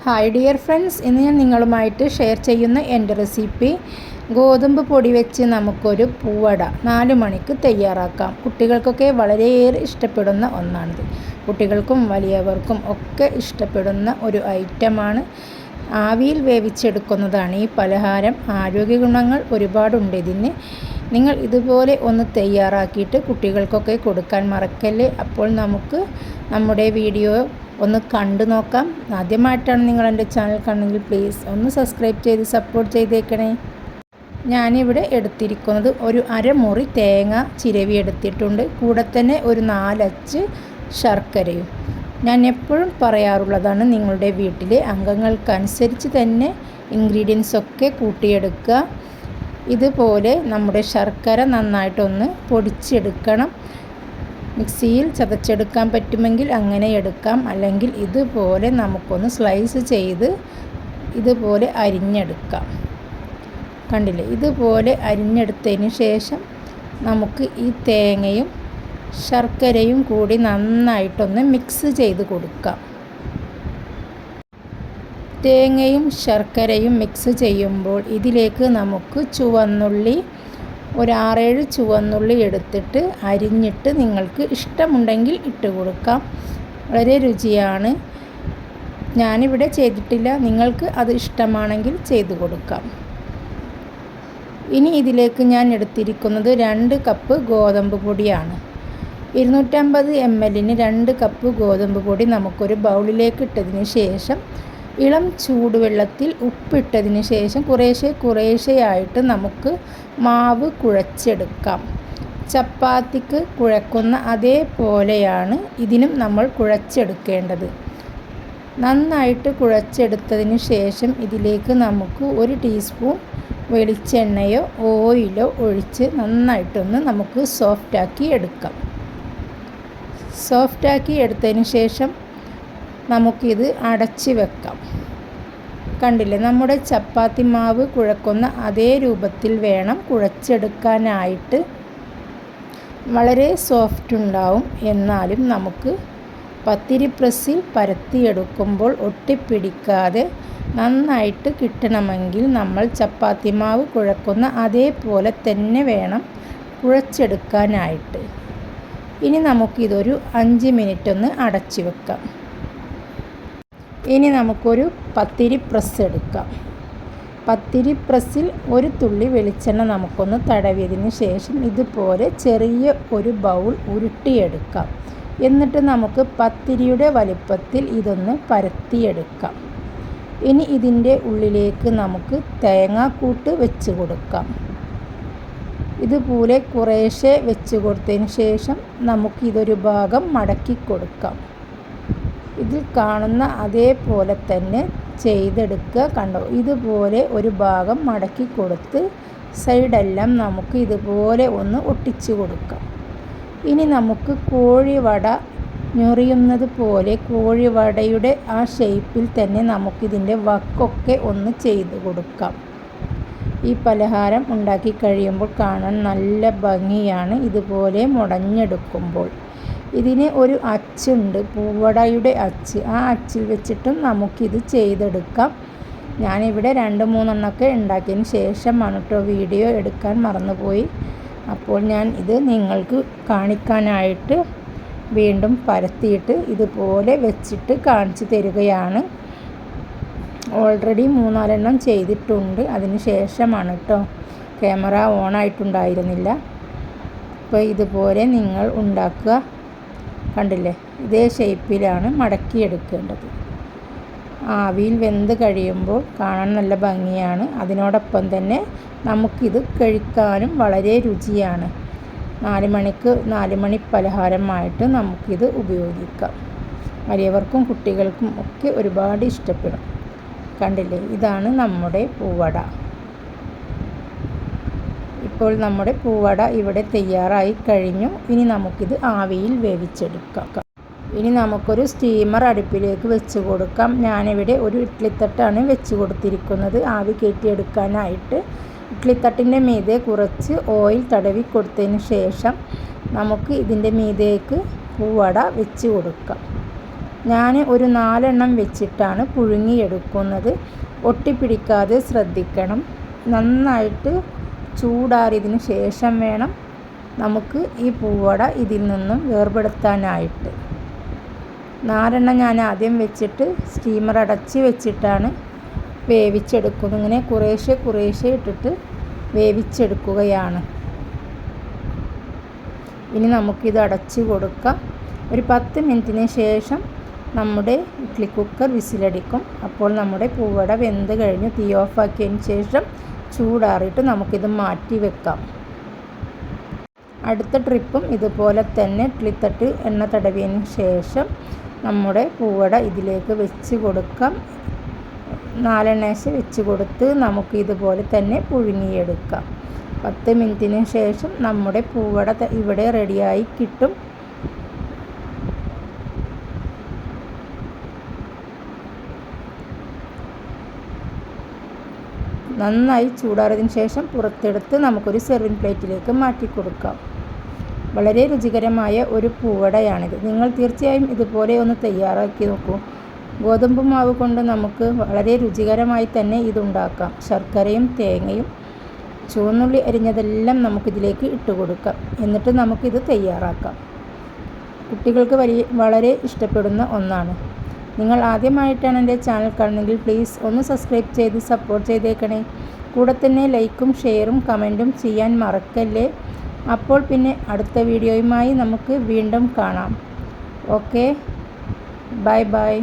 Hi dear friends, ഇന്ന് ഞാൻ നിങ്ങളുമായിട്ട് ഷെയർ ചെയ്യുന്ന എൻ്റെ റെസിപ്പി ഗോതമ്പ് പൊടി വെച്ച് നമുക്കൊരു പൂവട 4 മണിക്ക് തയ്യാറാക്കാം. കുട്ടികൾക്കൊക്കെ വളരെയേറെ ഇഷ്ടപ്പെടുന്ന ഒന്നാണിത്. കുട്ടികൾക്കും വലിയവർക്കും ഒക്കെ ഇഷ്ടപ്പെടുന്ന ഒരു ഐറ്റമാണ്. ആവിയിൽ വേവിച്ചെടുക്കുന്നതാണ് ഈ പലഹാരം. ആരോഗ്യ ഗുണങ്ങൾ ഒരുപാടുണ്ട് ഇതിന്. നിങ്ങൾ ഇതുപോലെ ഒന്ന് തയ്യാറാക്കിയിട്ട് കുട്ടികൾക്കൊക്കെ കൊടുക്കാൻ മറക്കല്ലേ. അപ്പോൾ നമുക്ക് നമ്മുടെ വീഡിയോ ഒന്ന് കണ്ടു നോക്കാം. ആദ്യമായിട്ടാണ് നിങ്ങൾ എൻ്റെ ചാനൽ കാണുന്നെങ്കിൽ പ്ലീസ് ഒന്ന് സബ്സ്ക്രൈബ് ചെയ്ത് സപ്പോർട്ട് ചെയ്തേക്കണേ. ഞാനിവിടെ എടുത്തിരിക്കുന്നത് ഒരു അരമുറി തേങ്ങ ചിരവി എടുത്തിട്ടുണ്ട്. കൂടെ തന്നെ ഒരു 4 അച്ച് ശർക്കരയും. ഞാൻ എപ്പോഴും പറയാറുള്ളതാണ്, നിങ്ങളുടെ വീട്ടിലെ അംഗങ്ങൾക്കനുസരിച്ച് തന്നെ ഇൻഗ്രീഡിയൻസ് ഒക്കെ കൂട്ടിയെടുക്കുക. ഇതുപോലെ നമ്മുടെ ശർക്കര നന്നായിട്ടൊന്ന് പൊടിച്ചെടുക്കണം. മിക്സിയിൽ ചതച്ചെടുക്കാൻ പറ്റുമെങ്കിൽ അങ്ങനെ എടുക്കാം, അല്ലെങ്കിൽ ഇതുപോലെ നമുക്കൊന്ന് സ്ലൈസ് ചെയ്ത് ഇതുപോലെ അരിഞ്ഞെടുക്കാം. കണ്ടില്ലേ, ഇതുപോലെ അരിഞ്ഞെടുത്തതിന് ശേഷം നമുക്ക് ഈ തേങ്ങയും ശർക്കരയും കൂടി നന്നായിട്ടൊന്ന് മിക്സ് ചെയ്ത് കൊടുക്കാം. തേങ്ങയും ശർക്കരയും മിക്സ് ചെയ്യുമ്പോൾ ഇതിലേക്ക് നമുക്ക് ചുവന്നുള്ളി ഒരു 6-7 ചുവന്നുള്ളി എടുത്തിട്ട് അരിഞ്ഞിട്ട് നിങ്ങൾക്ക് ഇഷ്ടമുണ്ടെങ്കിൽ ഇട്ട് കൊടുക്കാം. വളരെ രുചിയാണ്. ഞാനിവിടെ ചെയ്തിട്ടില്ല, നിങ്ങൾക്ക് അത് ഇഷ്ടമാണെങ്കിൽ ചെയ്ത് കൊടുക്കാം. ഇനി ഇതിലേക്ക് ഞാൻ എടുത്തിരിക്കുന്നത് 2 കപ്പ് ഗോതമ്പ് പൊടിയാണ്. 250 ml 2 കപ്പ് ഗോതമ്പ് പൊടി നമുക്കൊരു ബൗളിലേക്ക് ഇട്ടതിന് ശേഷം ഇളം ചൂടുവെള്ളത്തിൽ ഉപ്പിട്ടതിന് ശേഷം കുറേശ്ശെയായിട്ട് നമുക്ക് മാവ് കുഴച്ചെടുക്കാം. ചപ്പാത്തിക്ക് കുഴക്കുന്ന അതേപോലെയാണ് ഇതിനും നമ്മൾ കുഴച്ചെടുക്കേണ്ടത്. നന്നായിട്ട് കുഴച്ചെടുത്തതിന് ശേഷം ഇതിലേക്ക് നമുക്ക് 1 ടീസ്പൂൺ വെളിച്ചെണ്ണയോ ഓയിലോ ഒഴിച്ച് നന്നായിട്ടൊന്ന് നമുക്ക് സോഫ്റ്റാക്കി എടുക്കാം. സോഫ്റ്റാക്കി എടുത്തതിന് ശേഷം നമുക്കിത് അടച്ച് വെക്കാം. കണ്ടില്ലേ, നമ്മുടെ ചപ്പാത്തി മാവ് കുഴക്കുന്ന അതേ രൂപത്തിൽ വേണം കുഴച്ചെടുക്കാനായിട്ട്. വളരെ സോഫ്റ്റ് ഉണ്ടാവും. എന്നാലും നമുക്ക് പത്തിരി പ്രസ്സിൽ പരത്തിയെടുക്കുമ്പോൾ ഒട്ടിപ്പിടിക്കാതെ നന്നായിട്ട് കിട്ടണമെങ്കിൽ നമ്മൾ ചപ്പാത്തി മാവ് കുഴക്കുന്ന അതേപോലെ തന്നെ വേണം കുഴച്ചെടുക്കാനായിട്ട്. ഇനി നമുക്കിതൊരു 5 മിനിറ്റ് ഒന്ന് അടച്ചു വെക്കാം. ഇനി നമുക്കൊരു പത്തിരി പ്രസ് എടുക്കാം. പത്തിരി പ്രസ്സിൽ 1 തുള്ളി വെളിച്ചെണ്ണ നമുക്കൊന്ന് തടവിയതിന് ശേഷം ഇതുപോലെ ചെറിയ ഒരു ബൗൾ ഉരുട്ടിയെടുക്കാം. എന്നിട്ട് നമുക്ക് പത്തിരിയുടെ വലിപ്പത്തിൽ ഇതൊന്ന് പരത്തിയെടുക്കാം. ഇനി ഇതിൻ്റെ ഉള്ളിലേക്ക് നമുക്ക് തേങ്ങാക്കൂട്ട് വെച്ച് കൊടുക്കാം. ഇതുപോലെ കുറേശ്ശെ വെച്ച് കൊടുത്തതിന് ശേഷം നമുക്കിതൊരു ഭാഗം മടക്കി കൊടുക്കാം. ഇതിൽ കാണുന്ന അതേപോലെ തന്നെ ചെയ്തെടുക്കുക. കണ്ടോ, ഇതുപോലെ ഒരു ഭാഗം മടക്കി കൊടുത്ത് സൈഡെല്ലാം നമുക്ക് ഇതുപോലെ ഒന്ന് ഒട്ടിച്ചു കൊടുക്കാം. ഇനി നമുക്ക് കോഴിവട ഞൊറിയുന്നത് പോലെ കോഴിവടയുടെ ആ ഷേപ്പിൽ തന്നെ നമുക്കിതിൻ്റെ വക്കൊക്കെ ഒന്ന് ചെയ്ത് കൊടുക്കാം. ഈ പലഹാരം ഉണ്ടാക്കി കഴിയുമ്പോൾ കാണാൻ നല്ല ഭംഗിയാണ് ഇതുപോലെ മുടഞ്ഞെടുക്കുമ്പോൾ. ഇതിന് ഒരു അച്ചുണ്ട്, പൂവടയുടെ അച്ച്. ആ അച്ചിൽ വെച്ചിട്ടും നമുക്കിത് ചെയ്തെടുക്കാം. ഞാനിവിടെ 2-3 എണ്ണമൊക്കെ ഉണ്ടാക്കിയതിന് ശേഷമാണ് കേട്ടോ വീഡിയോ എടുക്കാൻ മറന്നുപോയി. അപ്പോൾ ഞാൻ ഇത് നിങ്ങൾക്ക് കാണിക്കാനായിട്ട് വീണ്ടും പരത്തിയിട്ട് ഇതുപോലെ വെച്ചിട്ട് കാണിച്ചു തരികയാണ്. ഓൾറെഡി 3-4 എണ്ണം ചെയ്തിട്ടുണ്ട്. അതിന് ശേഷമാണ് കേട്ടോ, ക്യാമറ ഓണായിട്ടുണ്ടായിരുന്നില്ല. അപ്പോൾ ഇതുപോലെ നിങ്ങൾ ഉണ്ടാക്കുക. കണ്ടില്ലേ, ഇതേ ഷേപ്പിലാണ് മടക്കിയെടുക്കേണ്ടത്. ആവിയിൽ വെന്ത് കഴിയുമ്പോൾ കാണാൻ നല്ല ഭംഗിയാണ്. അതിനോടൊപ്പം തന്നെ നമുക്കിത് കഴിക്കാനും വളരെ രുചിയാണ്. 4 മണി പലഹാരമായിട്ട് നമുക്കിത് ഉപയോഗിക്കാം. വലിയവർക്കും കുട്ടികൾക്കും ഒക്കെ ഒരുപാട് ഇഷ്ടപ്പെടും. കണ്ടില്ലേ, ഇതാണ് നമ്മുടെ പൂവട. ഇപ്പോൾ നമ്മുടെ പൂവട ഇവിടെ തയ്യാറായി കഴിഞ്ഞു. ഇനി നമുക്കിത് ആവിയിൽ വേവിച്ചെടുക്കാം. ഇനി നമുക്കൊരു സ്റ്റീമർ അടുപ്പിലേക്ക് വെച്ച് കൊടുക്കാം. ഞാനിവിടെ ഒരു ഇഡ്ഡലിത്തട്ടാണ് വെച്ച് കൊടുത്തിരിക്കുന്നത് ആവി കയറ്റിയെടുക്കാനായിട്ട്. ഇഡ്ഡലിത്തട്ടിൻ്റെ മീതെ കുറച്ച് ഓയിൽ തടവി കൊടുത്തതിന് ശേഷം നമുക്ക് ഇതിൻ്റെ മീതേക്ക് പൂവട വെച്ച് കൊടുക്കാം. ഞാൻ ഒരു 4 എണ്ണം വെച്ചിട്ടാണ് പുഴുങ്ങിയെടുക്കുന്നത്. ഒട്ടിപ്പിടിക്കാതെ ശ്രദ്ധിക്കണം. നന്നായിട്ട് ചൂടാറിയതിന് ശേഷം വേണം നമുക്ക് ഈ പൂവട ഇതിൽ നിന്നും വേർപെടുത്താനായിട്ട്. 4 എണ്ണം ഞാൻ ആദ്യം വെച്ചിട്ട് സ്റ്റീമർ അടച്ച് വെച്ചിട്ടാണ് വേവിച്ചെടുക്കുന്നത്. ഇങ്ങനെ കുറേശ്ശെ ഇട്ടിട്ട് വേവിച്ചെടുക്കുകയാണ്. ഇനി നമുക്കിത് അടച്ച് കൊടുക്കാം. ഒരു 10 മിനിറ്റിന് ശേഷം നമ്മുടെ ഇഡ്ഡലി കുക്കർ വിസിലടിക്കും. അപ്പോൾ നമ്മുടെ പൂവട വെന്ത് കഴിഞ്ഞ് തീ ഓഫാക്കിയതിന് ശേഷം ചൂടാറിയിട്ട് നമുക്കിത് മാറ്റി വെക്കാം. അടുത്ത ട്രിപ്പും ഇതുപോലെ തന്നെ ഇഡ്ഡലിത്തട്ട് എണ്ണ തടവിയതിന് ശേഷം നമ്മുടെ പൂവട ഇതിലേക്ക് വെച്ച് കൊടുക്കാം. 4 എണ്ണ വെച്ച് കൊടുത്ത് നമുക്ക് ഇതുപോലെ തന്നെ പുഴുങ്ങിയെടുക്കാം. 10 മിനിറ്റിന് ശേഷം നമ്മുടെ പൂവട ഇവിടെ റെഡിയായി കിട്ടും. നന്നായി ചൂടാറിയതിന് ശേഷം പുറത്തെടുത്ത് നമുക്കൊരു സെർവിങ് പ്ലേറ്റിലേക്ക് മാറ്റി കൊടുക്കാം. വളരെ രുചികരമായ ഒരു പൂവടയാണിത്. നിങ്ങൾ തീർച്ചയായും ഇതുപോലെ ഒന്ന് തയ്യാറാക്കി നോക്കൂ. ഗോതമ്പ് മാവ് കൊണ്ട് നമുക്ക് വളരെ രുചികരമായി തന്നെ ഇതുണ്ടാക്കാം. ശർക്കരയും തേങ്ങയും ചുവന്നുള്ളി അരിഞ്ഞതെല്ലാം നമുക്കിതിലേക്ക് ഇട്ട് കൊടുക്കാം. എന്നിട്ട് നമുക്കിത് തയ്യാറാക്കാം. കുട്ടികൾക്ക് വളരെ ഇഷ്ടപ്പെടുന്ന ഒന്നാണ്. നിങ്ങൾ ആദ്യമായിട്ടാണ് എൻ്റെ ചാനൽ കാണുന്നതെങ്കിൽ പ്ലീസ് ഒന്ന് സബ്സ്ക്രൈബ് ചെയ്ത് സപ്പോർട്ട് ചെയ്തേക്കണേ. കൂടെ തന്നെ ലൈക്കും ഷെയറും കമൻറ്റും ചെയ്യാൻ മറക്കല്ലേ. അപ്പോൾ പിന്നെ അടുത്ത വീഡിയോയുമായി നമുക്ക് വീണ്ടും കാണാം. Okay, bye bye.